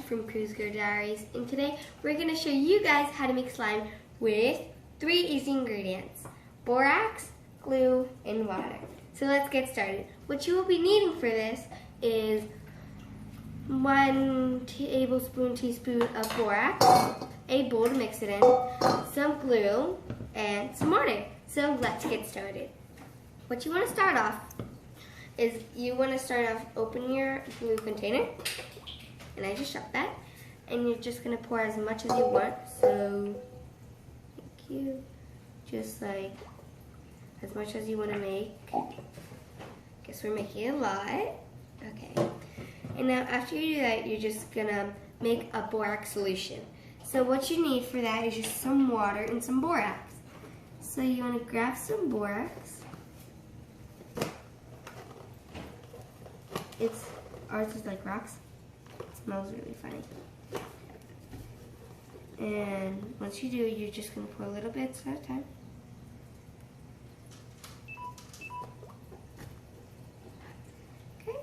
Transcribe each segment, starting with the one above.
from Cruz Girl Diaries, and today we're going to show you guys how to make slime with 3 easy ingredients: borax, glue, and water. So let's get started. What you will be needing for this is 1 teaspoon of borax, a bowl to mix it in, some glue, and some water. So let's get started. What you want to start off is open your glue container, and I just shut that, and you're just going to pour as much as you want. So thank you, just like as much as you want to make. Guess we're making a lot. Okay, and now after you do that, you're just gonna make a borax solution. So what you need for that is just some water and some borax. So you want to grab some borax. Ours is like rocks. It smells really funny. And once you do, you're just gonna pour a little bit at a time. Okay.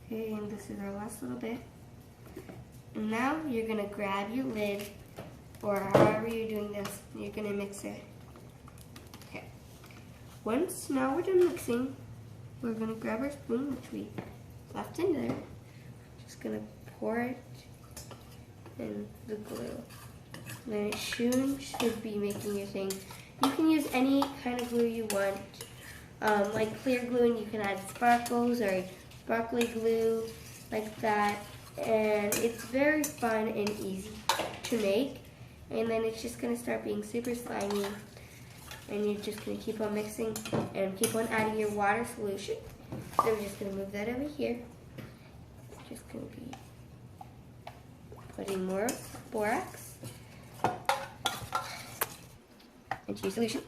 Okay, and this is our last little bit. And now you're gonna grab your lid, or however you're doing this, you're gonna mix it. Once now we're done mixing, we're gonna grab our spoon, which we left in there. Just gonna pour it in the glue. Then it soon should be making your thing. You can use any kind of glue you want, like clear glue, and you can add sparkles or sparkly glue like that. And it's very fun and easy to make. And then it's just gonna start being super slimy. And you're just going to keep on mixing and keep on adding your water solution. So we're just going to move that over here. Just going to be putting more borax into your solution.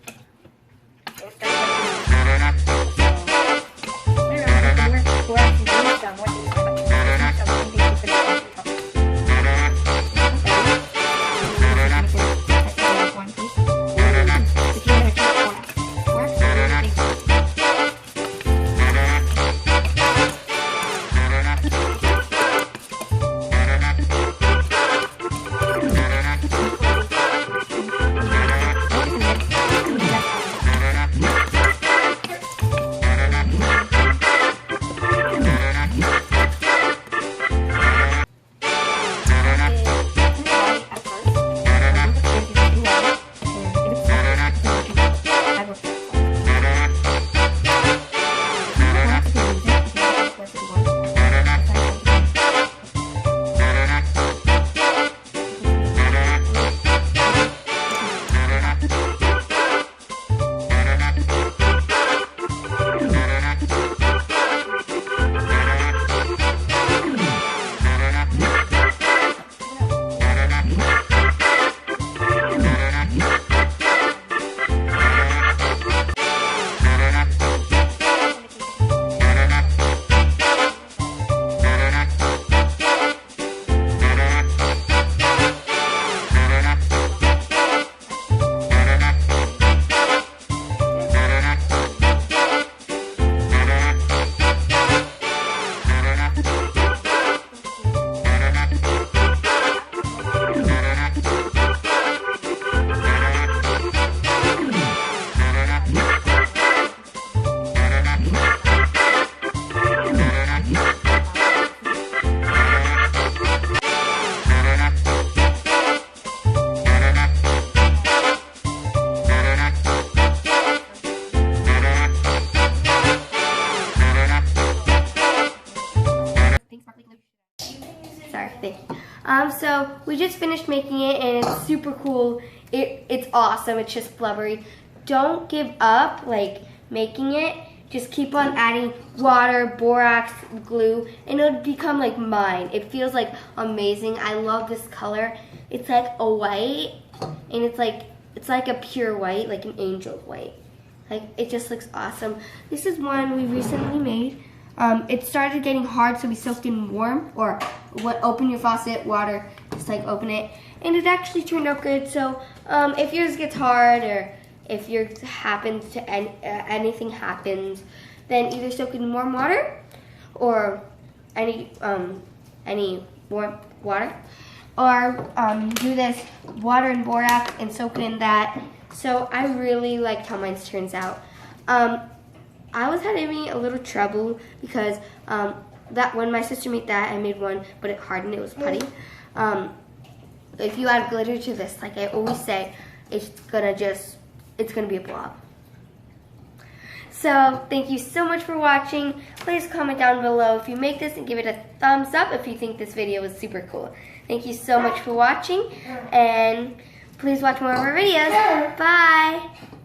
So we just finished making it, and it's super cool. It's awesome. It's just flubbery. Don't give up like making it. Just keep on adding water, borax, glue, and it'll become like mine. It feels like amazing. I love this color. It's like a white, and it's like a pure white, like an angel white. Like, it just looks awesome. This is one we recently made. It started getting hard, so we soaked in warm, or open your faucet, water, just like open it, and it actually turned out good. So if yours gets hard, or if yours happens to anything happens, then either soak it in warm water or any warm water, or do this water and borax and soak it in that. So I really liked how mine turns out. I was having a little trouble because that when my sister made that, I made one, but it hardened, it was putty. If you add glitter to this, like I always say, it's gonna be a blob. So thank you so much for watching. Please comment down below if you make this and give it a thumbs up if you think this video was super cool. Thank you so much for watching, and please watch more of our videos. Bye!